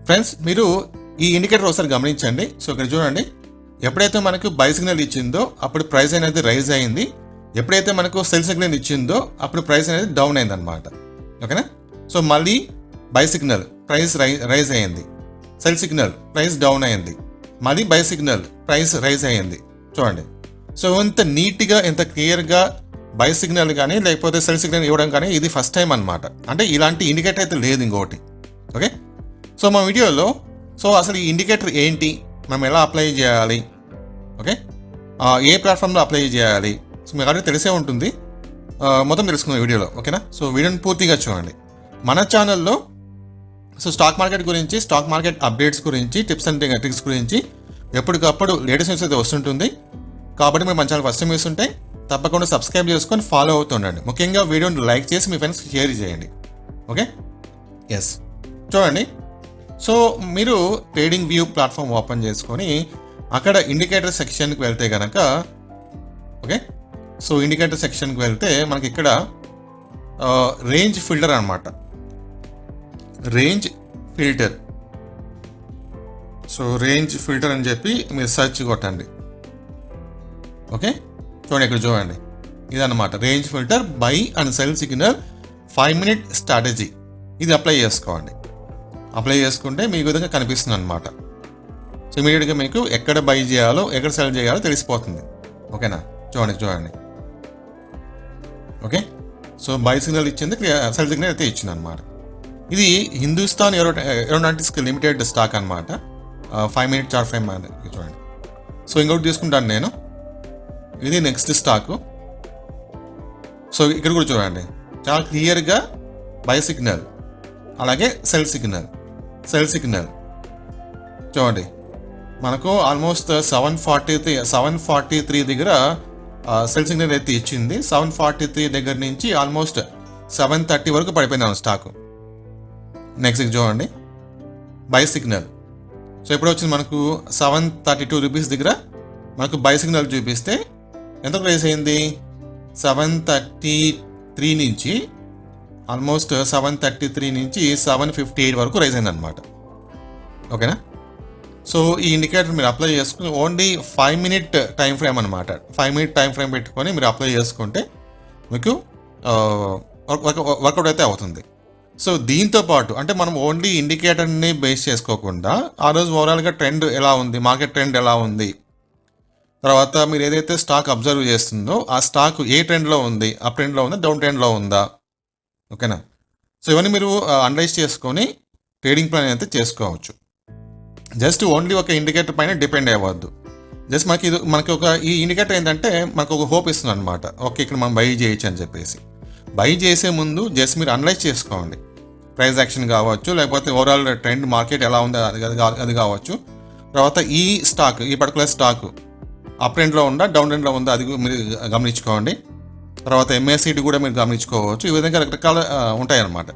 Friends, మీరు ఈ indicator ఒకసారి గమనించండి. సో ఇక్కడ చూడండి, ఎప్పుడైతే మనకు బై సిగ్నల్ ఇచ్చిందో అప్పుడు ప్రైస్ అనేది రైజ్ అయింది. ఎప్పుడైతే మనకు సెల్ సిగ్నల్ ఇచ్చిందో అప్పుడు ప్రైస్ అనేది డౌన్ అయింది అనమాట. ఓకేనా? సో మళ్ళీ బై సిగ్నల్ ప్రైస్ రైజ్ అయ్యింది, సెల్ సిగ్నల్ ప్రైస్ డౌన్ అయింది, మళ్ళీ బై సిగ్నల్ ప్రైస్ రైజ్ అయ్యింది. చూడండి, సో ఇంత నీట్గా ఇంత క్లియర్గా బై సిగ్నల్ కానీ లేకపోతే సెల్ సిగ్నల్ ఇవ్వడం కానీ ఇది ఫస్ట్ టైం అనమాట. అంటే ఇలాంటి ఇండికేటర్ అయితే లేదు ఇంకోటి. ఓకే, సో మా వీడియోలో అసలు ఈ ఇండికేటర్ ఏంటి, మనం ఎలా అప్లై చేయాలి, ఓకే, ఏ ప్లాట్ఫామ్లో అప్లై చేయాలి, సో మీకు ఆల్రెడీ తెలిసే ఉంటుంది, మొత్తం తెలుసుకున్న వీడియోలో. ఓకేనా? సో వీడియోని పూర్తిగా చూడండి. మన ఛానల్లో స్టాక్ మార్కెట్ గురించి, స్టాక్ మార్కెట్ అప్డేట్స్ గురించి, టిప్స్ అండ్ ట్రిక్స్ గురించి ఎప్పటికప్పుడు లేటెస్ట్ న్యూస్ అయితే వస్తుంటుంది. కాబట్టి మీరు మన ఛానల్ ఫస్ట్ టైం చూస్తుంటే తప్పకుండా సబ్స్క్రైబ్ చేసుకొని ఫాలో అవుతుండండి. ముఖ్యంగా వీడియోని లైక్ చేసి మీ ఫ్రెండ్స్కి షేర్ చేయండి. ఓకే, ఎస్, చూడండి. సో మీరు ట్రేడింగ్ వ్యూ ప్లాట్ఫామ్ ఓపెన్ చేసుకొని అక్కడ ఇండికేటర్ సెక్షన్కి వెళ్తే కనుక, ఓకే, సో ఇండికేటర్ సెక్షన్కి వెళ్తే మనకి ఇక్కడ రేంజ్ ఫిల్టర్ అనమాట. Range filter, so range filter అని చెప్పి మీరు సెర్చ్ కొట్టండి. ఓకే, చూడండి, ఇక్కడ చూడండి, ఇదన్నమాట range filter by and cell signal 5 minute strategy. ఇది అప్లై చేసుకోండి. అప్లై చేసుకుంటే మీకు విధంగా కనిపిస్తుంది అనమాట. సో ఇమీడియట్గా మీకు ఎక్కడ బై చేయాలో ఎక్కడ సెల్ చేయాలో తెలిసిపోతుంది. ఓకేనా? చూడండి. ఓకే, సో బై సిగ్నల్ ఇచ్చింది, సెల్ సిగ్నల్ అయితే ఇచ్చింది అనమాట. ఇది హిందుస్థాన్ ఏరోనాటిక్స్ లిమిటెడ్ స్టాక్ అనమాట. 5 minute చార్ట్ ఫ్రేమ్ చూడండి. సో ఇంకొకటి తీసుకుంటాను నేను, ఇది నెక్స్ట్ స్టాకు. సో ఇక్కడ కూడా చూడండి, చాలా క్లియర్గా బై సిగ్నల్ అలాగే సెల్ సిగ్నల్ చూడండి. మనకు ఆల్మోస్ట్ 743 దగ్గర సెల్ సిగ్నల్ అయితే ఇచ్చింది. 743 దగ్గర నుంచి ఆల్మోస్ట్ 730 వరకు పడిపోయింది స్టాకు. నెక్స్ట్ చూడండి, బై సిగ్నల్. సో ఎప్పుడు వచ్చింది మనకు 732 రూపీస్ దగ్గర మనకు బై సిగ్నల్ చూపిస్తే ఎంత రైజ్ అయింది, 733 నుంచి ఆల్మోస్ట్ 733 నుంచి 758 వరకు రైజ్ అయింది అనమాట. ఓకేనా? సో ఈ ఇండికేటర్ మీరు అప్లై చేసుకుని ఓన్లీ 5 minute టైం ఫ్రేమ్ అనమాట. 5 minute టైం ఫ్రేమ్ పెట్టుకొని మీరు అప్లై చేసుకుంటే మీకు వర్కౌట్ అయితే అవుతుంది. సో దీంతో పాటు అంటే మనం ఓన్లీ ఇండికేటర్ని బేస్ చేసుకోకుండా ఆ రోజు ఓవరాల్గా ట్రెండ్ ఎలా ఉంది, మార్కెట్ ట్రెండ్ ఎలా ఉంది, తర్వాత మీరు ఏదైతే స్టాక్ అబ్జర్వ్ చేస్తుందో ఆ స్టాక్ ఏ ట్రెండ్లో ఉంది, అప్ ట్రెండ్లో ఉందా, డౌన్ ట్రెండ్లో ఉందా. ఓకేనా? సో ఇవన్నీ మీరు అనలైజ్ చేసుకొని ట్రేడింగ్ ప్లాన్ అయితే చేసుకోవచ్చు. జస్ట్ ఓన్లీ ఒక ఇండికేటర్ పైన డిపెండ్ అవ్వద్దు. జస్ట్ మనకి ఈ ఇండికేటర్ ఏంటంటే మనకు ఒక హోప్ ఇస్తుంది అనమాట. ఓకే, ఇక్కడ మనం బై చేయొచ్చు అని చెప్పేసి. బై చేసే ముందు జస్ట్ మీరు అనలైజ్ చేసుకోండి. ప్రైస్ యాక్షన్ కావచ్చు, లేకపోతే ఓవరాల్ ట్రెండ్ మార్కెట్ ఎలా ఉందో అది కావచ్చు. తర్వాత ఈ పర్టికులర్ స్టాక్ అప్ ట్రెండ్లో ఉందా, డౌన్ ట్రెండ్లో ఉందా, అది మీరు గమనించుకోండి. తర్వాత MACD కూడా మీరు గమనించుకోవచ్చు. ఈ విధంగా రకరకాల ఉంటాయన్నమాట.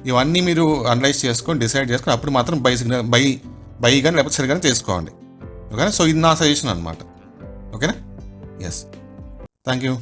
ఇవన్నీ మీరు అనలైజ్ చేసుకొని డిసైడ్ చేసుకొని అప్పుడు మాత్రం బై కానీ లేకపోతే సెల్ కానీ చేసుకోండి. ఓకేనా? సో ఇది నా సజెషన్ అనమాట. ఓకేనా? Yes, thank you.